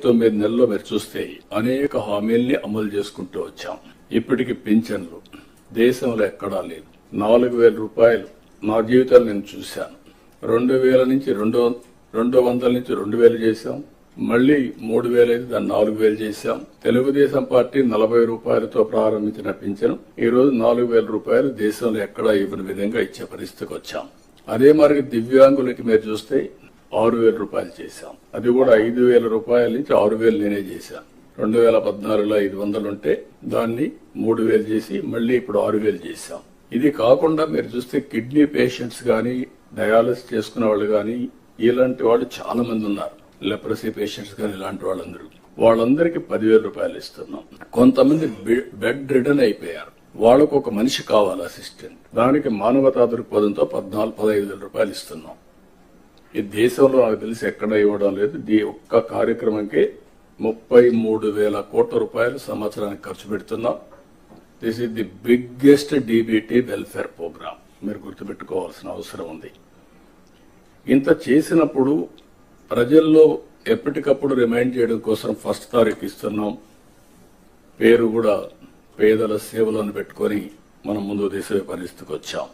9 నెలల్లో మీరు చూస్తే అనేక హామీల్ని అమలు చేసుకుంటూ వచ్చాం. ఇప్పటికి పింఛన్లు దేశంలో ఎక్కడా లేదు. 4,000 రూపాయలు నా జీవితాలు నేను చూశాను. 2,000 నుంచి 200 నుంచి 2,000 చేశాం. మళ్లీ 3,000 అయితే దాన్ని 4,000 చేశాం. తెలుగుదేశం పార్టీ 40 రూపాయలతో ప్రారంభించిన పింఛను ఈ రోజు 4,000 రూపాయలు దేశంలో ఎక్కడా ఇవ్వని విధంగా ఇచ్చే పరిస్థితికి వచ్చాం. అదే మరి దివ్యాంగులకి మీరు చూస్తే 6,000 రూపాయలు చేశాం. అది కూడా 5,000 రూపాయల నుంచి 6,000 నేనే చేశాను. 2014లో 500 ఉంటే దాన్ని 3,000 చేసి మళ్లీ ఇప్పుడు 6,000 చేశాం. ఇది కాకుండా మీరు చూస్తే కిడ్నీ పేషెంట్స్ గాని, డయాలసిస్ చేసుకునే వాళ్ళు గాని, ఇలాంటి వాళ్ళు చాలా మంది ఉన్నారు. లెప్రసీ పేషెంట్స్ గాని ఇలాంటి వాళ్ళందరికీ 10,000 రూపాయలు ఇస్తున్నాం. కొంతమంది బెడ్ రిడన్ అయిపోయారు. వాళ్ళకు ఒక మనిషి కావాలి అసిస్టెంట్. దానికి మానవతా దృక్పథంతో 15,000 రూపాయలు ఇస్తున్నాం. ఈ దేశంలో నాకు తెలిసి ఎక్కడ ఇవ్వడం లేదు. ఈ ఒక్క కార్యక్రమంకే 33,000 కోట్ల రూపాయలు సంవత్సరానికి ఖర్చు పెడుతున్నాం. This is the biggest DBT welfare programme. మీరు గుర్తుపెట్టుకోవాల్సిన అవసరం ఉంది. ఇంత చేసినప్పుడు ప్రజల్లో ఎప్పటికప్పుడు రిమైండ్ చేయడం కోసం 1st తారీఖు ఇస్తున్నాం. పేరు కూడా పేదల సేవలను పెట్టుకొని మనం ముందు తీసే పరిస్థితికి వచ్చాం.